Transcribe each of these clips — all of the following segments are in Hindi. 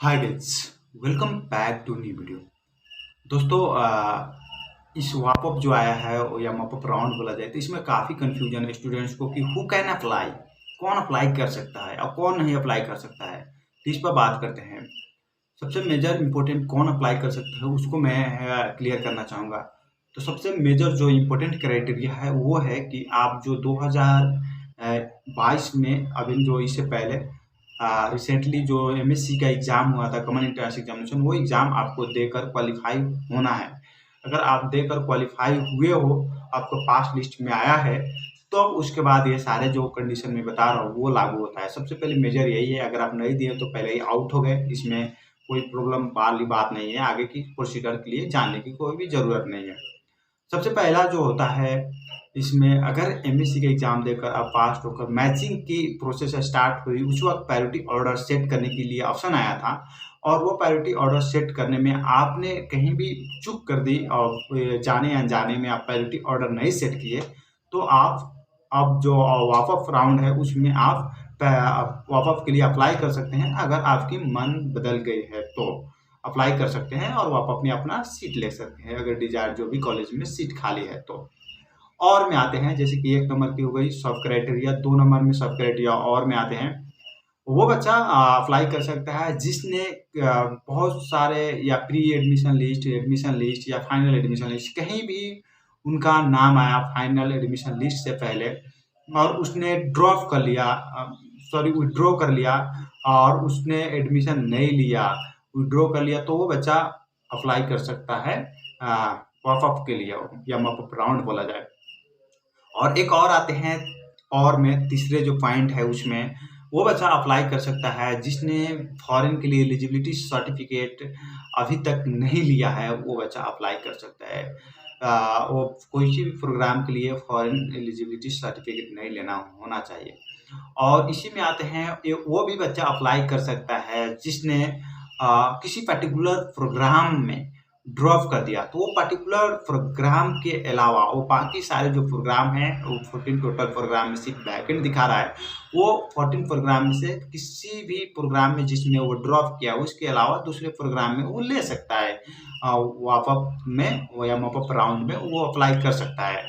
Hi guys, welcome back to new video. दोस्तों इस वापअप जो आया है या मॉपअप राउंड बोला जाए तो इसमें काफ़ी कन्फ्यूजन है स्टूडेंट्स को कि हु कैन अप्लाई, कौन अप्लाई कर सकता है और कौन नहीं अप्लाई कर सकता है। तो इस पर बात करते हैं। सबसे मेजर इम्पोर्टेंट कौन अप्लाई कर सकता है उसको मैं क्लियर करना चाहूँगा। तो सबसे मेजर जो इम्पोर्टेंट क्राइटेरिया है वो है कि आप जो 2022 में अभी जो इससे पहले रिसेंटली जो एमएससी का एग्ज़ाम हुआ था, कॉमन एंट्रेंस एग्जामिनेशन, वो एग्ज़ाम आपको देकर क्वालिफाई होना है। अगर आप देकर क्वालिफाई हुए हो, आपको पास लिस्ट में आया है, तो उसके बाद ये सारे जो कंडीशन मैं बता रहा हूँ वो लागू होता है। सबसे पहले मेजर यही है, अगर आप नहीं दिए तो पहले ही आउट हो गए, इसमें कोई प्रॉब्लम वाली बात नहीं है, आगे की प्रोसीजर के लिए जानने की कोई भी ज़रूरत नहीं है। सबसे पहला जो होता है इसमें, अगर एमएससी का एग्ज़ाम देकर आप पास होकर मैचिंग की प्रोसेस स्टार्ट हुई, उस वक़्त प्रायोरिटी ऑर्डर सेट करने के लिए ऑप्शन आया था और वो प्रायोरिटी ऑर्डर सेट करने में आपने कहीं भी चूक कर दी और जाने अनजाने में आप प्रायोरिटी ऑर्डर नहीं सेट किए, तो आप अब जो वापअप राउंड है उसमें आप वापअप के लिए अप्लाई कर सकते हैं। अगर आपकी मन बदल गई है तो अप्लाई कर सकते हैं और वापअप में अपना सीट ले सकते हैं, अगर डिजायर जो भी कॉलेज में सीट खाली है तो। और में आते हैं, जैसे कि 1 नंबर की हो गई सब क्राइटेरिया, 2 नंबर में सब क्राइटेरिया और में आते हैं। वो बच्चा अप्लाई कर सकता है जिसने बहुत सारे या प्री एडमिशन लिस्ट या फाइनल एडमिशन लिस्ट, कहीं भी उनका नाम आया फाइनल एडमिशन लिस्ट से पहले और उसने ड्रॉप कर लिया, विथड्रॉ कर लिया और उसने एडमिशन नहीं लिया, विथड्रॉ कर लिया, तो वो बच्चा अप्लाई कर सकता है पॉपअप के लिए या मॉपअप राउंड बोला जाए। और एक और आते हैं, और में तीसरे जो पॉइंट है उसमें वो बच्चा अप्लाई कर सकता है जिसने फॉरेन के लिए एलिजिबिलिटी सर्टिफिकेट अभी तक नहीं लिया है, वो बच्चा अप्लाई कर सकता है। वो कोई भी प्रोग्राम के लिए फॉरेन एलिजिबिलिटी सर्टिफिकेट नहीं लेना होना चाहिए। और इसी में आते हैं, वो भी बच्चा अप्लाई कर सकता है जिसने किसी पर्टिकुलर प्रोग्राम में ड्रॉप कर दिया, तो वो पर्टिकुलर प्रोग्राम के अलावा वो बाकी सारे जो प्रोग्राम हैं, वो 14 टोटल प्रोग्राम में सिर्फ बैकएंड दिखा रहा है, वो 14 प्रोग्राम में से किसी भी प्रोग्राम में जिसमें वो ड्रॉप किया उसके अलावा दूसरे प्रोग्राम में वो ले सकता है। वापअप में या मॉपअप राउंड में वो अप्लाई कर सकता है।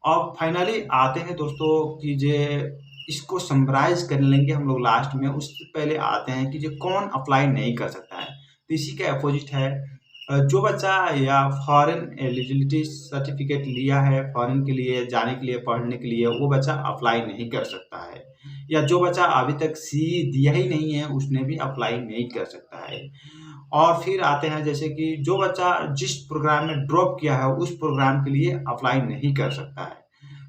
और फाइनली आते हैं दोस्तों कि जे इसको समराइज कर लेंगे हम लोग लास्ट में, उससे पहले आते हैं कि जो कौन अप्लाई नहीं कर सकता है। तो इसी के अपोजिट है, जो बच्चा या फॉरेन एलिजिबिलिटी सर्टिफिकेट लिया है फॉरेन के लिए जाने के लिए पढ़ने के लिए, वो बच्चा अप्लाई नहीं कर सकता है। या जो बच्चा अभी तक सी दिया ही नहीं है उसने भी अप्लाई नहीं कर सकता है। और फिर आते हैं जैसे कि जो बच्चा जिस प्रोग्राम में ड्रॉप किया है उस प्रोग्राम के लिए अप्लाई नहीं कर सकता है।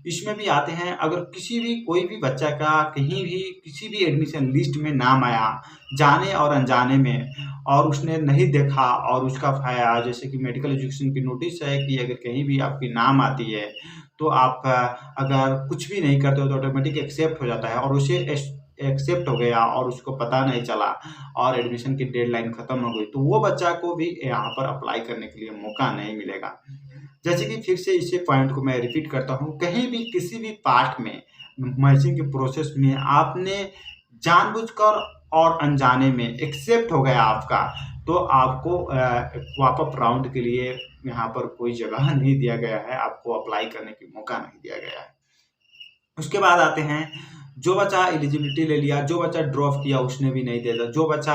इसमें भी आते हैं, अगर किसी भी कोई भी बच्चा का कहीं भी किसी भी एडमिशन लिस्ट में नाम आया जाने और अनजाने में और उसने नहीं देखा और उसका जैसे कि मेडिकल एजुकेशन की नोटिस है कि अगर कहीं भी आपकी नाम आती है तो आप अगर कुछ भी नहीं करते हो तो ऑटोमेटिक एक्सेप्ट हो जाता है, और उसे एक्सेप्ट हो गया और उसको पता नहीं चला और एडमिशन की डेडलाइन खत्म हो गई, तो वो बच्चा को भी यहाँ पर अप्लाई करने के लिए मौका नहीं मिलेगा। जैसे कि फिर से इसी पॉइंट को मैं रिपीट करता हूँ, कहीं भी किसी भी पार्ट में मैचिंग के प्रोसेस में आपने जानबूझकर और अनजाने में एक्सेप्ट हो गया आपका, तो आपको वापअप राउंड के लिए यहाँ पर कोई जगह नहीं दिया गया है, आपको अप्लाई करने की मौका नहीं दिया गया है। उसके बाद आते हैं, जो बच्चा एलिजिबिलिटी ले लिया, जो बच्चा ड्रॉप किया उसने भी नहीं दिया, जो बच्चा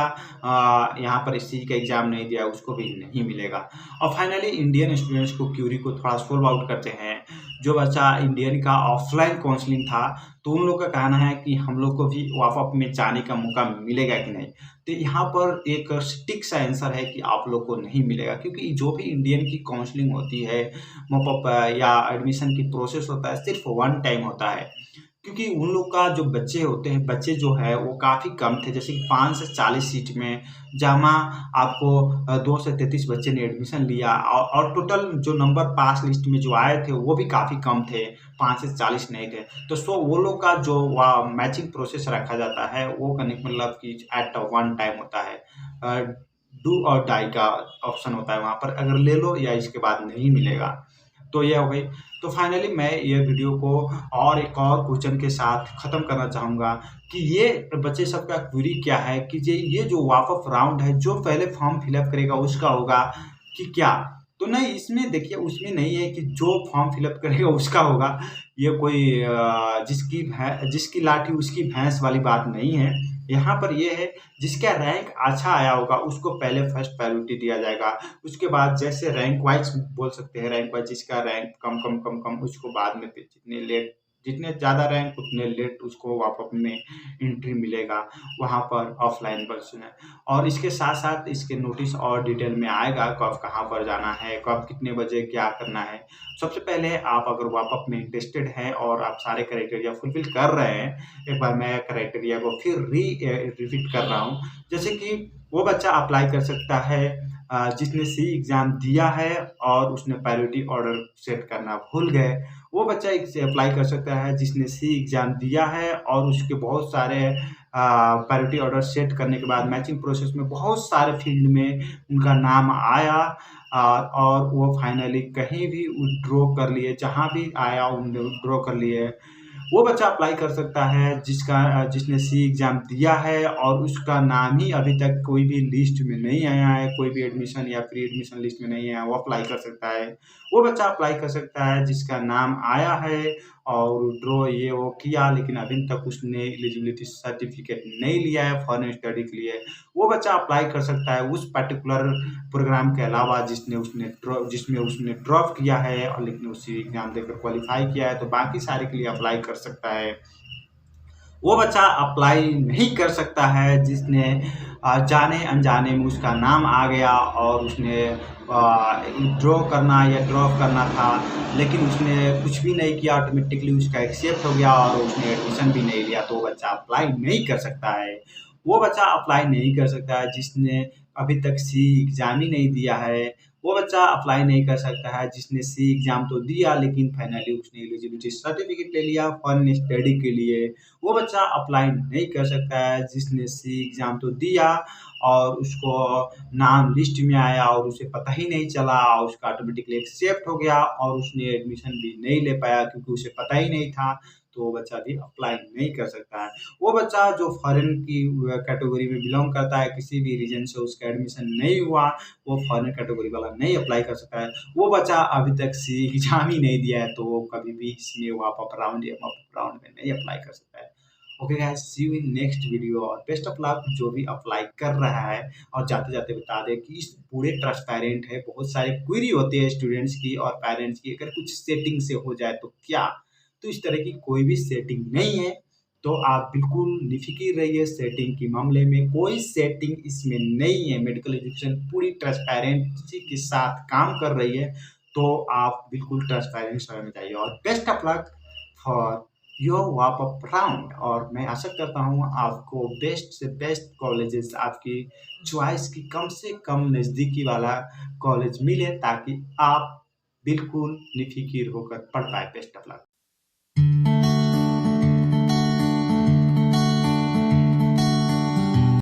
यहाँ पर इस चीज़ का एग्ज़ाम नहीं दिया उसको भी नहीं मिलेगा। और फाइनली इंडियन स्टूडेंट्स को क्यूरी को थोड़ा सोल्व आउट करते हैं। जो बच्चा इंडियन का ऑफलाइन काउंसलिंग था, तो उन लोग का कहना है कि हम लोग को भी वापअप में जाने का मौका मिलेगा कि नहीं। तो यहाँ पर एक स्टिक सा आंसर है कि आप लोग को नहीं मिलेगा, क्योंकि जो भी इंडियन की काउंसलिंग होती है, मॉपअप या एडमिशन की प्रोसेस होता है, सिर्फ वन टाइम होता है। क्योंकि उन लोग का जो बच्चे होते हैं, बच्चे जो है वो काफ़ी कम थे, जैसे कि 5 से 40 सीट में जहाँ आपको 2 से 33 बच्चे ने एडमिशन लिया और टोटल जो नंबर पास लिस्ट में जो आए थे वो भी काफ़ी कम थे, 5 से 40 नहीं थे। तो वो लोग का जो मैचिंग प्रोसेस रखा जाता है वो करने का मतलब कि एट वन टाइम होता है, डू और डाई का ऑप्शन होता है वहाँ पर, अगर ले लो या इसके बाद नहीं मिलेगा। तो ये हो गई। तो फाइनली मैं ये वीडियो को और एक और क्वेश्चन के साथ ख़त्म करना चाहूँगा कि ये बच्चे सबका क्वेरी क्या है कि ये जो वापस राउंड है, जो पहले फॉर्म फिलअप करेगा उसका होगा कि क्या? तो नहीं, इसमें देखिए उसमें नहीं है कि जो फॉर्म फिलअप करेगा उसका होगा। ये कोई जिसकी लाठी उसकी भैंस वाली बात नहीं है। यहाँ पर ये है जिसका रैंक अच्छा आया होगा उसको पहले फर्स्ट प्रायोरिटी दिया जाएगा। उसके बाद जैसे रैंक वाइज़ बोल सकते हैं, रैंक वाइज़ जिसका रैंक कम उसको बाद में फिर जितने ज़्यादा रैंक उतने लेट उसको वापस में एंट्री मिलेगा, वहाँ पर ऑफलाइन वर्ज़न है। और इसके साथ-साथ इसके नोटिस और डिटेल में आएगा कब कहाँ पर जाना है, कब कितने बजे क्या करना है। सबसे पहले आप अगर वापस में इंटरेस्टेड हैं और आप सारे क्राइटेरिया फुलफिल कर रहे हैं, एक बार मैं क्राइटेरिया को फिर रिपीट कर रहा हूँ। जैसे कि वो बच्चा अप्लाई कर सकता है जिसने सी एग्ज़ाम दिया है और उसने प्रायोरिटी ऑर्डर सेट करना भूल गए। वो बच्चा एक से अप्लाई कर सकता है जिसने सी एग्ज़ाम दिया है और उसके बहुत सारे प्रायोरिटी ऑर्डर सेट करने के बाद मैचिंग प्रोसेस में बहुत सारे फील्ड में उनका नाम आया और वो फाइनली कहीं भी विथड्रॉ कर लिए, जहाँ भी आया उन्होंने विथड्रॉ कर लिए। वो बच्चा अप्लाई कर सकता है जिसने सी एग्ज़ाम दिया है और उसका नाम ही अभी तक कोई भी लिस्ट में नहीं आया है, कोई भी एडमिशन या प्री एडमिशन लिस्ट में नहीं है, वो अप्लाई कर सकता है। वो बच्चा अप्लाई कर सकता है जिसका नाम आया है और विथड्रॉ ये वो किया लेकिन अभी तक उसने एलिजिबिलिटी सर्टिफिकेट नहीं लिया है फॉरेन स्टडी के लिए। वो बच्चा अप्लाई कर सकता है उस पर्टिकुलर प्रोग्राम के अलावा जिसमें उसने ड्रॉप किया है और लेकिन उसी एग्ज़ाम देकर क्वालीफाई किया है, तो बाकी सारे के लिए अप्लाई कर सकता है। वो बच्चा अप्लाई नहीं कर सकता है जिसने जाने-अनजाने में उसका नाम आ गया और उसने विथड्रॉ करना या ड्रॉप करना था, लेकिन उसने कुछ भी नहीं किया, ऑटोमेटिकली उसका एक्सेप्ट हो गया और उसने एडमिशन भी नहीं लिया, तो वो बच्चा अप्लाई नहीं कर सकता है। वो बच्चा अप्लाई नहीं कर सकता है जिसने अभी तक सी एग्ज़ाम ही नहीं दिया है। वो बच्चा अप्लाई नहीं कर सकता है जिसने सी एग्ज़ाम तो दिया लेकिन फाइनली उसने एलिजिबिलिटी सर्टिफिकेट ले लिया फॉरेन स्टडी के लिए। वो बच्चा अप्लाई नहीं कर सकता है जिसने सी एग्ज़ाम तो दिया और उसको नाम लिस्ट में आया और उसे पता ही नहीं चला, उसका ऑटोमेटिकली एक्सेप्ट हो गया और उसने एडमिशन भी नहीं ले पाया क्योंकि उसे पता ही नहीं था, तो वो बच्चा भी अप्लाई नहीं कर सकता है। वो बच्चा जो फॉरेन की कैटेगरी में बिलॉन्ग करता है, किसी भी रीजन से उसका एडमिशन नहीं हुआ, वो फॉरेन कैटेगरी वाला नहीं अप्लाई कर सकता है। वो बच्चा अभी तक सी एग्ज़ाम ही नहीं दिया है, तो वो कभी भी इसमें वो अप राउंड या अप राउंड में नहीं अप्लाई कर सकता है। Okay guys, see you in next video और बेस्ट ऑफ लक जो भी अप्लाई कर रहा है। और जाते-जाते बता दें कि इस पूरे ट्रांसपेरेंट है, बहुत सारे क्वेरी होते हैं स्टूडेंट्स की और पेरेंट्स की, अगर कुछ सेटिंग से हो जाए तो क्या? तो इस तरह की कोई भी सेटिंग नहीं है, तो आप बिल्कुल निफ़िकिर रहिए सेटिंग के मामले में, कोई सेटिंग इसमें नहीं है। मेडिकल एजुकेशन पूरी ट्रांसपेरेंसी के साथ काम कर रही है, तो आप बिल्कुल ट्रांसपेरेंट रहना चाहिए और best of luck for your वाप अप राउंड। और मैं आशा करता हूँ आपको बेस्ट से बेस्ट कॉलेजेस आपकी चॉइस की कम से कम नज़दीकी वाला कॉलेज मिले ताकि आप बिल्कुल निफ़िकिर होकर पढ़ पाएँ। Best of luck.